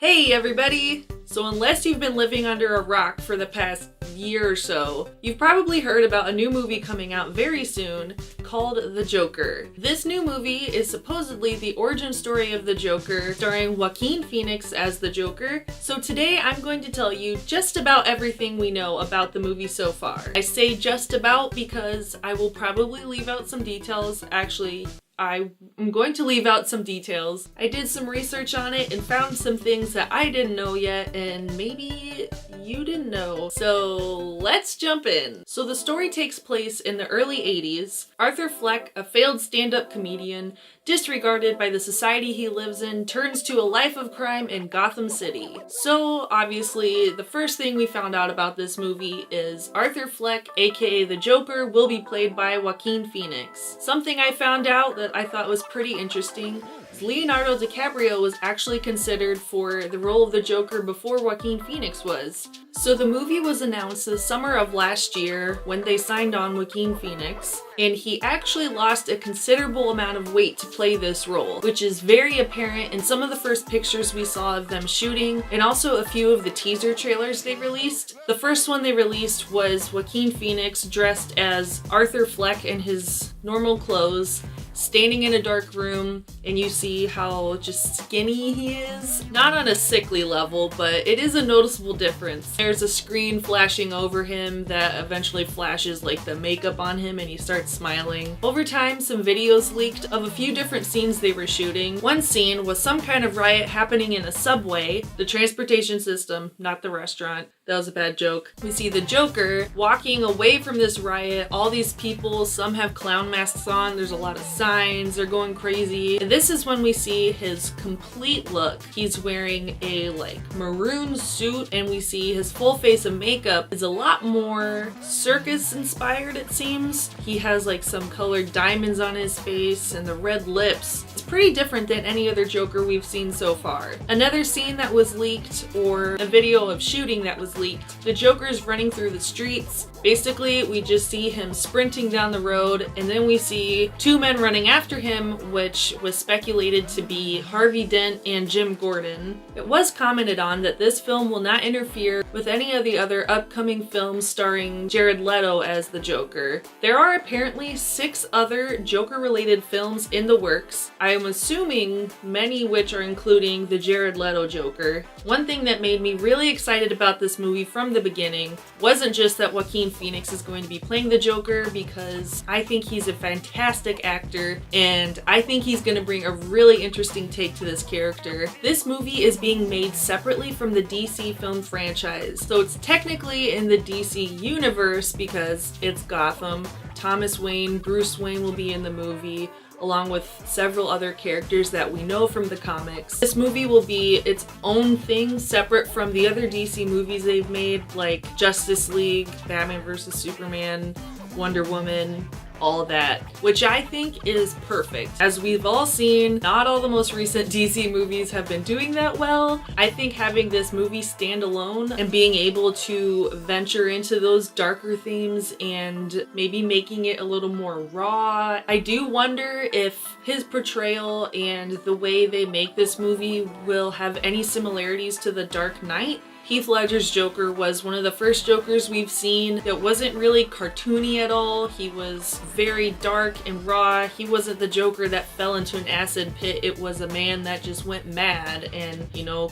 Hey everybody! So unless you've been living under a rock for the past year or so, you've probably heard about a new movie coming out very soon called The Joker. This new movie is supposedly the origin story of the Joker, starring Joaquin Phoenix as the Joker. So today I'm going to tell you just about everything we know about the movie so far. I say just about because I will probably leave out some details. Actually, I'm going to leave out some details. I did some research on it and found some things that I didn't know yet and maybe you didn't know. So let's jump in. So the story takes place in the early 80s. Arthur Fleck, a failed stand-up comedian, disregarded by the society he lives in, turns to a life of crime in Gotham City. So obviously the first thing we found out about this movie is Arthur Fleck, aka the Joker, will be played by Joaquin Phoenix. Something I found out that I thought was pretty interesting is Leonardo DiCaprio was actually considered for the role of the Joker before Joaquin Phoenix was. So the movie was announced the summer of last year when they signed on Joaquin Phoenix, and he actually lost a considerable amount of weight to play this role, which is very apparent in some of the first pictures we saw of them shooting, and also a few of the teaser trailers they released. The first one they released was Joaquin Phoenix dressed as Arthur Fleck in his normal clothes, standing in a dark room, and you see how just skinny he is. Not on a sickly level, but it is a noticeable difference. There's a screen flashing over him that eventually flashes like the makeup on him and he starts smiling. Over time, some videos leaked of a few different scenes they were shooting. One scene was some kind of riot happening in a subway, the transportation system, not the restaurant. That was a bad joke. We see the Joker walking away from this riot. All these people, some have clown masks on, there's a lot of signs, they're going crazy. And this is when we see his complete look. He's wearing a maroon suit, and we see his full face of makeup is a lot more circus inspired, it seems. He has some colored diamonds on his face and the red lips. It's pretty different than any other Joker we've seen so far. Another scene that was leaked, or a video of shooting that was leaked, the Joker's running through the streets. Basically, we just see him sprinting down the road, and then we see two men running after him, which was speculated to be Harvey Dent and Jim Gordon. It was commented on that this film will not interfere with any of the other upcoming films starring Jared Leto as the Joker. There are apparently 6 other Joker-related films in the works. I am assuming many which are including the Jared Leto Joker. One thing that made me really excited about this movie from the beginning wasn't just that Joaquin Phoenix is going to be playing the Joker, because I think he's a fantastic actor and I think he's going to bring a really interesting take to this character. This movie is being made separately from the DC film franchise, so it's technically in the DC universe because it's Gotham. Thomas Wayne, Bruce Wayne will be in the movie, along with several other characters that we know from the comics. This movie will be its own thing, separate from the other DC movies they've made, like Justice League, Batman vs. Superman, Wonder Woman, all of that, which I think is perfect. As we've all seen, not all the most recent DC movies have been doing that well. I think having this movie stand alone and being able to venture into those darker themes and maybe making it a little more raw. I do wonder if his portrayal and the way they make this movie will have any similarities to The Dark Knight. Heath Ledger's Joker was one of the first Jokers we've seen that wasn't really cartoony at all. He was very dark and raw. He wasn't the Joker that fell into an acid pit. It was a man that just went mad and,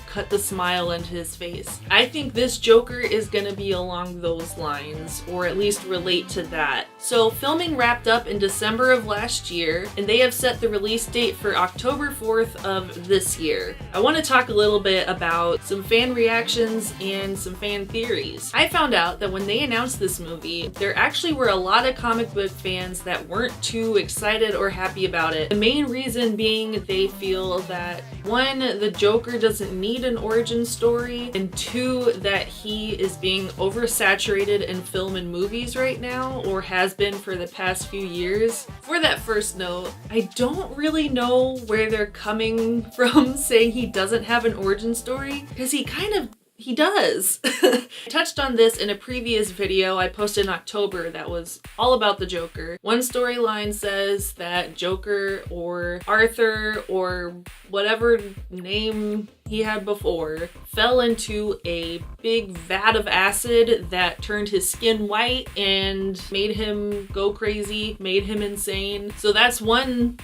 cut the smile into his face. I think this Joker is gonna be along those lines, or at least relate to that. So filming wrapped up in December of last year, and they have set the release date for October 4th of this year. I want to talk a little bit about some fan reactions and some fan theories. I found out that when they announced this movie, there actually were a lot of comic book fans that weren't too excited or happy about it. The main reason being they feel that 1, the Joker doesn't need an origin story, and 2, that he is being oversaturated in film and movies right now, or has been for the past few years. For that first note, I don't really know where they're coming from saying he doesn't have an origin story, because he kind of He does. I touched on this in a previous video I posted in October that was all about the Joker. One storyline says that Joker or Arthur or whatever name he had before fell into a big vat of acid that turned his skin white and made him go crazy, made him insane. So that's one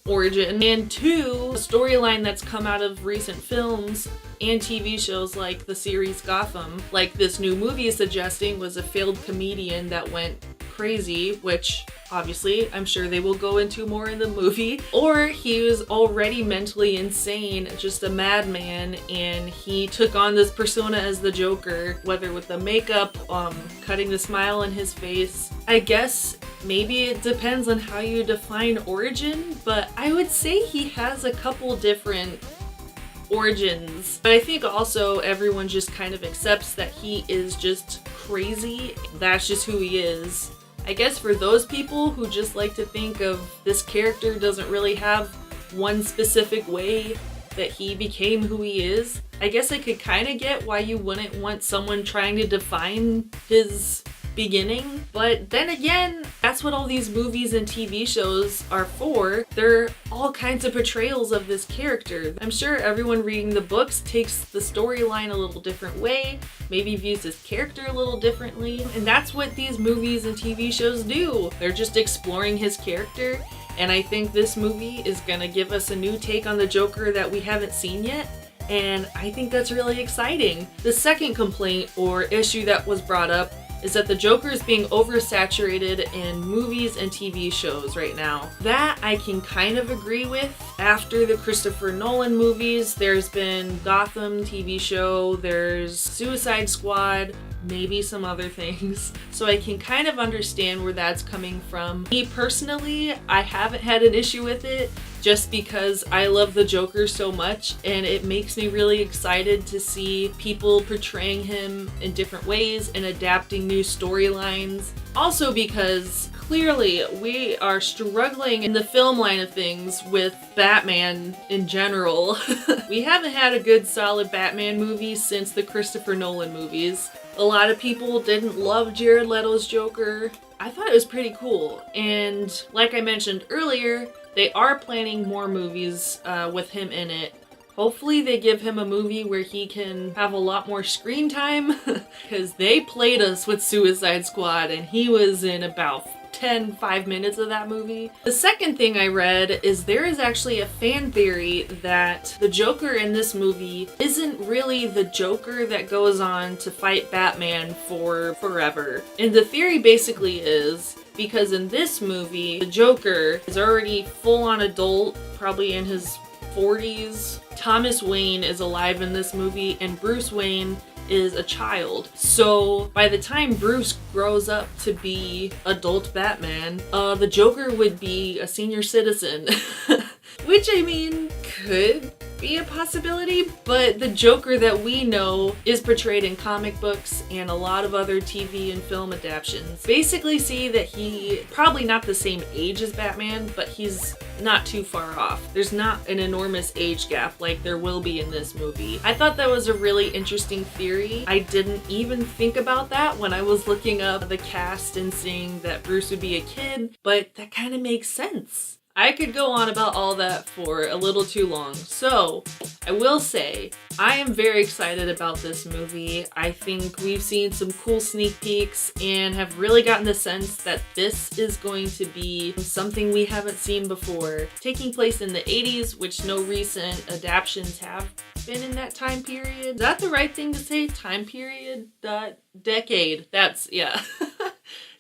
origin. And two, a storyline that's come out of recent films and TV shows like the series Gotham, like this new movie is suggesting, was a failed comedian that went crazy, which obviously I'm sure they will go into more in the movie, or he was already mentally insane, just a madman, and he took on this persona as the Joker, whether with the makeup, cutting the smile on his face. I guess maybe it depends on how you define origin, but I would say he has a couple different origins. But I think also everyone just kind of accepts that he is just crazy. That's just who he is. I guess for those people who just like to think of this character doesn't really have one specific way that he became who he is, I guess I could kind of get why you wouldn't want someone trying to define his beginning. But then again, that's what all these movies and TV shows are for. They're all kinds of portrayals of this character. I'm sure everyone reading the books takes the storyline a little different way, maybe views his character a little differently, and that's what these movies and TV shows do. They're just exploring his character, and I think this movie is gonna give us a new take on the Joker that we haven't seen yet. And I think that's really exciting. The second complaint or issue that was brought up is that the Joker is being oversaturated in movies and TV shows right now. That I can kind of agree with. After the Christopher Nolan movies, there's been Gotham TV show, there's Suicide Squad, maybe some other things. So I can kind of understand where that's coming from. Me personally, I haven't had an issue with it just because I love the Joker so much, and it makes me really excited to see people portraying him in different ways and adapting new storylines. Also because clearly we are struggling in the film line of things with Batman in general. We haven't had a good solid Batman movie since the Christopher Nolan movies. A lot of people didn't love Jared Leto's Joker. I thought it was pretty cool, and like I mentioned earlier, they are planning more movies with him in it. Hopefully they give him a movie where he can have a lot more screen time, because they played us with Suicide Squad and he was in about 5 minutes of that movie. The second thing I read is there is actually a fan theory that the Joker in this movie isn't really the Joker that goes on to fight Batman for forever. And the theory basically is because in this movie, the Joker is already full-on adult, probably in his 40s. Thomas Wayne is alive in this movie, and Bruce Wayne is a child. So by the time Bruce grows up to be adult Batman, the Joker would be a senior citizen. Which, I mean, could be a possibility, but the Joker that we know is portrayed in comic books and a lot of other TV and film adaptations. Basically see that he probably not the same age as Batman, but he's not too far off. There's not an enormous age gap like there will be in this movie. I thought that was a really interesting theory. I didn't even think about that when I was looking up the cast and seeing that Bruce would be a kid, but that kind of makes sense. I could go on about all that for a little too long, so I will say I am very excited about this movie. I think we've seen some cool sneak peeks and have really gotten the sense that this is going to be something we haven't seen before. Taking place in the 80s, which no recent adaptions have been in that time period. Is that the right thing to say? Time period? Decade. That's, yeah.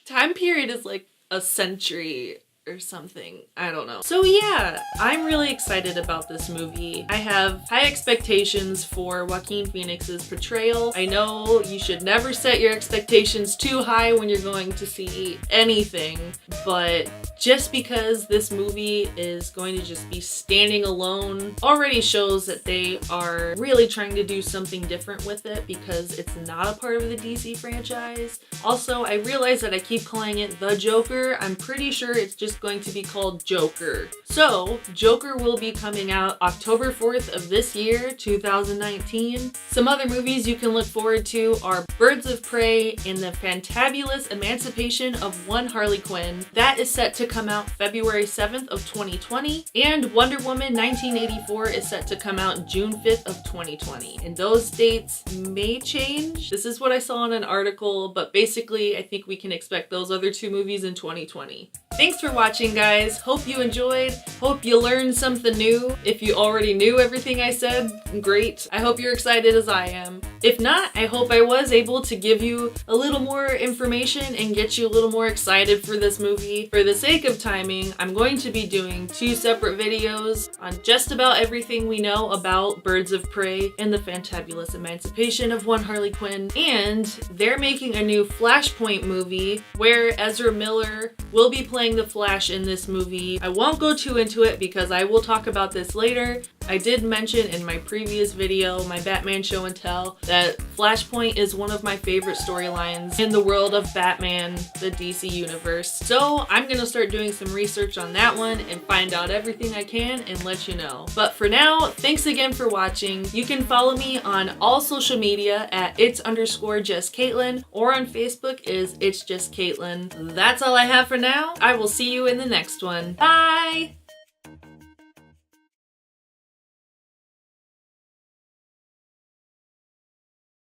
Time period is like a century or something. I don't know. So yeah, I'm really excited about this movie. I have high expectations for Joaquin Phoenix's portrayal. I know you should never set your expectations too high when you're going to see anything, but just because this movie is going to just be standing alone already shows that they are really trying to do something different with it because it's not a part of the DC franchise. Also, I realize that I keep calling it The Joker. I'm pretty sure it's just is going to be called Joker. So, Joker will be coming out October 4th of this year, 2019. Some other movies you can look forward to are Birds of Prey and the Fantabulous Emancipation of One Harley Quinn. That is set to come out February 7th of 2020. And Wonder Woman 1984 is set to come out June 5th of 2020. And those dates may change. This is what I saw in an article, but basically I think we can expect those other two movies in 2020. Thanks for watching, guys. Hope you enjoyed. Hope you learned something new. If you already knew everything I said, great. I hope you're excited as I am. If not, I hope I was able to give you a little more information and get you a little more excited for this movie. For the sake of timing, I'm going to be doing 2 separate videos on just about everything we know about Birds of Prey and the Fantabulous Emancipation of One Harley Quinn. And they're making a new Flashpoint movie where Ezra Miller will be playing the Flash in this movie. I won't go too into it because I will talk about this later. I did mention in my previous video, my Batman Show and Tell, that Flashpoint is one of my favorite storylines in the world of Batman, the DC universe. So I'm gonna start doing some research on that one and find out everything I can and let you know. But for now, thanks again for watching. You can follow me on all social media at its_justcaitlin, or on Facebook is It's Just Caitlin. That's all I have for now. I will see you in the next one. Bye!